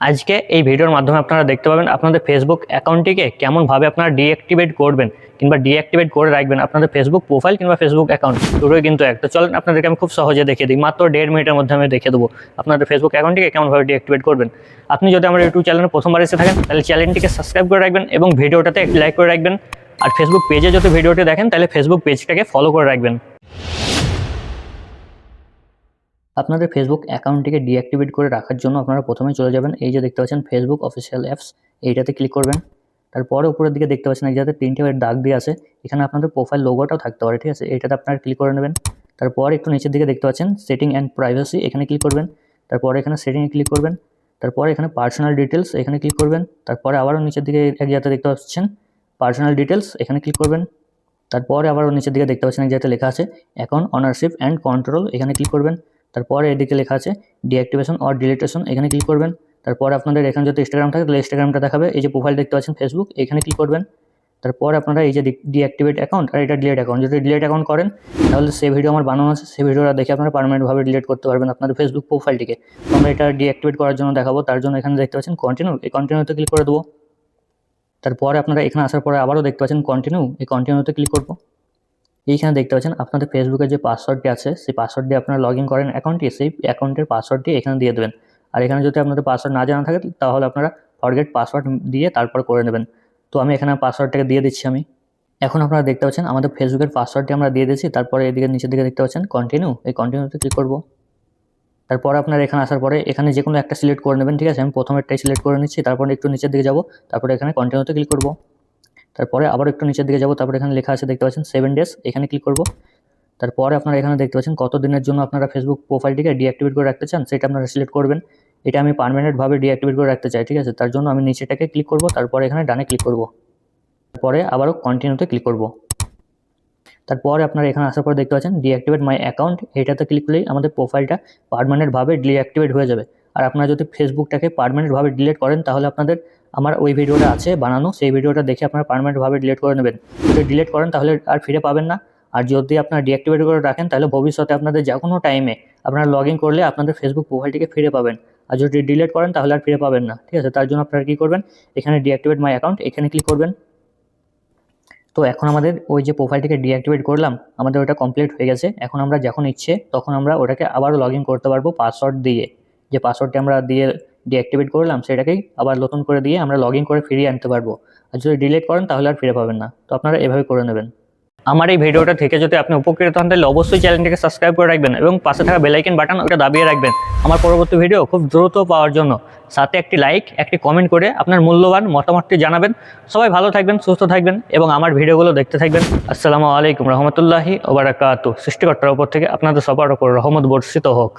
আজকে এই ভিডিওর মাধ্যমে আপনারা দেখতে পাবেন আপনাদের ফেসবুক অ্যাকাউন্টটিকে কেমনভাবে আপনারা ডিঅ্যাক্টিভেট করবেন কিংবা ডিঅ্যাক্টিভেট করে রাখবেন আপনাদের ফেসবুক প্রোফাইল কিংবা ফেসবুক অ্যাকাউন্ট দুটোই কিন্তু একটা। চলেন আপনাদেরকে আমি খুব সহজে দেখিয়ে দিই, মাত্র 1.5 মিনিটের মধ্যে আমি দেখিয়ে দেবো আপনাদের ফেসবুক অ্যাকাউন্টটিকে কেমনভাবে ডিঅ্যাক্টিভেট করবেন। আপনি যদি আমার ইউটিউব চ্যানেলে প্রথমবার এসে থাকেন তাহলে চ্যানেলটিকে সাবস্ক্রাইব করে রাখবেন এবং ভিডিওটাতে লাইক করে রাখবেন। আর ফেসবুক পেজে যদি ভিডিওটি দেখেন তাহলে ফেসবুক পেজটাকে ফলো করে রাখবেন। আপনাদের ফেসবুক অ্যাকাউন্টটিকে ডিঅ্যাক্টিভেট করে রাখার জন্য আপনারা প্রথমে চলে যাবেন, এই যে দেখতে পাচ্ছেন ফেসবুক অফিসিয়াল অ্যাপস, এইটাতে ক্লিক করবেন। তারপরে উপরের দিকে দেখতে পাচ্ছেন এই যাতে 3টে দাগ দিয়ে আছে, এখানে আপনাদের প্রোফাইল লোগোটাও থাকতে পারে, ঠিক আছে। এইটাতে আপনারা ক্লিক করে নেবেন। তারপরে একটু নিচের দিকে দেখতে পাচ্ছেন সেটিং অ্যান্ড প্রাইভেসি, এখানে ক্লিক করবেন। তারপরে এখানে সেটিংয়ে ক্লিক করবেন। তারপরে এখানে পার্সোনাল ডিটেলস, এখানে ক্লিক করবেন। তারপরে আবারও নিচের দিকে এক জায়গাতে দেখতে পাচ্ছেন পার্সোনাল ডিটেলস, এখানে ক্লিক করবেন। তারপরে আবারও নিচের দিকে দেখতে পাচ্ছেন এক জায়গাতে লেখা আছে অ্যাকাউন্ট অনারশিপ অ্যান্ড কন্ট্রোল, এখানে ক্লিক করবেন। তারপরে এদিকে লেখা আছে ডিঅ্যাক্টিভেশন অর ডিলিটেশন, এখানে ক্লিক করবেন। তারপরে আপনাদের এখানে যদি ইনস্টাগ্রাম থাকে তাহলে ইনস্টাগ্রামটা দেখাবে, এই যে প্রোফাইল দেখতে পাচ্ছেন ফেসবুক, এখানে ক্লিক করবেন। তারপরে আপনারা এই যে ডিঅ্যাক্টিভেট অ্যাকাউন্ট আর এটা ডিলিট অ্যাকাউন্ট, যদি ডিলিট অ্যাকাউন্ট করেন তাহলে সেই ভিডিও আমার বানানো আছে, সেই ভিডিওটা দেখে আপনারা পার্মানেন্টভাবে ডিলিট করতে পারবেন আপনাদের ফেসবুক প্রোফাইলটিকে। তো আমরা এটা ডিঅ্যাক্টিভেট করার জন্য দেখাবো, তার জন্য এখানে দেখতে পাচ্ছেন কন্টিনিউ, এই কন্টিনিউতে ক্লিক করে দেবো। তারপরে আপনারা এখানে আসার পরে আবারও দেখতে পাচ্ছেন কন্টিনিউ, এই কন্টিনিউতে ক্লিক করবো। এইখানে দেখতে পাচ্ছেন আপনাদের ফেসবুকের যে পাসওয়ার্ডটি আছে সেই পাসওয়ার্ড দিয়ে আপনারা লগ ইন করেন অ্যাকাউন্টটি, সেই অ্যাকাউন্টের পাসওয়ার্ডটি এখানে দিয়ে দেবেন। আর এখানে যদি আপনাদের পাসওয়ার্ড না জানা থাকে তাহলে আপনারা ফরগেট পাসওয়ার্ড দিয়ে তারপর করে নেবেন। তো আমি এখানে পাসওয়ার্ডটাকে দিয়ে দিচ্ছি আমি। এখন আপনারা দেখতে পাচ্ছেন আমাদের ফেসবুকের পাসওয়ার্ডটি আমরা দিয়ে দিচ্ছি। তারপরে এদিকে নিচের দিকে দেখতে পাচ্ছেন কন্টিনিউ, এই কন্টিনিউতে ক্লিক করব। তারপর আপনারা এখানে আসার পরে এখানে যে কোনো একটা সিলেক্ট করে নেবেন, ঠিক আছে। আমি প্রথমেরটাই সিলেক্ট করে নিচ্ছি। তারপরে একটু নিচের দিকে যাব, তারপরে এখানে কন্টিনিউতে ক্লিক করব। তারপরে আবার একটু নিচের দিকে যাব, তারপরে এখানে লেখা আছে দেখতে পাচ্ছেন 7 ডেজ, এখানে ক্লিক করব। তারপরে আপনারা এখানে দেখতে পাচ্ছেন কত দিনের জন্য আপনারা ফেসবুক প্রোফাইলটিকে ডিঅ্যাক্টিভেট করে রাখতে চান সেটা আপনারা সিলেক্ট করবেন। এটা আমি পার্মানেন্টভাবে ডিঅ্যাক্টিভেট করে রাখতে চাই, ঠিক আছে। তার জন্য আমি নিচেটাকে ক্লিক করব, তারপরে এখানে ডানে ক্লিক করব। তারপরে আবারও কন্টিনিউতে ক্লিক করব। তারপরে আপনারা এখানে আসার পর দেখতে পাচ্ছেন ডিঅ্যাক্টিভেট মাই অ্যাকাউন্ট, এইটাতে ক্লিক করলেই আমাদের প্রোফাইলটা পার্মানেন্টভাবে ডিঅ্যাক্টিভেট হয়ে যাবে। আর আপনারা যদি ফেসবুকটাকে পার্মানেন্টভাবে ডিলিট করেন তাহলে আপনাদের আমার ওই ভিডিওটা আছে বানানো, সেই ভিডিওটা দেখে আপনারা পার্মানেন্টভাবে ডিলিট করে নেবেন। যদি ডিলিট করেন তাহলে আর ফিরে পাবেন না। আর যদি আপনারা ডিঅ্যাক্টিভেট করে রাখেন তাহলে ভবিষ্যতে আপনাদের যে কোনো টাইমে আপনারা লগ ইন করলে আপনাদের ফেসবুক প্রোফাইলটিকে ফিরে পাবেন। আর যদি ডিলিট করেন তাহলে আর ফিরে পাবেন না, ঠিক আছে। তার জন্য আপনারা কী করবেন, এখানে ডিঅ্যাক্টিভেট মাই অ্যাকাউন্ট, এখানে ক্লিক করবেন। তো এখন আমাদের ওই যে প্রোফাইলটিকে ডিঅ্যাক্টিভেট করলাম, আমাদের ওটা কমপ্লিট হয়ে গেছে। এখন আমরা যখন ইচ্ছে তখন আমরা ওটাকে আবারও লগ ইন করতে পারবো পাসওয়ার্ড দিয়ে। যে পাসওয়ার্ডটি আমরা দিয়ে ডিঅ্যাক্টিভেট করলাম সেটাকেই আবার নতুন করে দিয়ে আমরা লগ ইন করে ফিরিয়ে আনতে পারবো। আর যদি ডিলিট করেন তাহলে আর ফিরে পাবেন না। তো আপনারা এভাবে করে নেবেন। আমার এই ভিডিওটা থেকে যদি আপনি উপকৃত হন তাহলে অবশ্যই চ্যানেলটিকে সাবস্ক্রাইব করে রাখবেন এবং পাশে থাকা বেল আইকন বাটন ওটা দাবিয়ে রাখবেন আমার পরবর্তী ভিডিও খুব দ্রুত পাওয়ার জন্য। সাথে একটি লাইক, একটি কমেন্ট করে আপনার মূল্যবান মতামতটি জানাবেন। সবাই ভালো থাকবেন, সুস্থ থাকবেন এবং আমার ভিডিওগুলো দেখতে থাকবেন। আসসালামু আলাইকুম রহমতুল্লাহি ওয়া বারাকাতুহু। সৃষ্টিকর্তার উপর থেকে আপনাদের সবার উপর রহমত বর্ষিত হোক।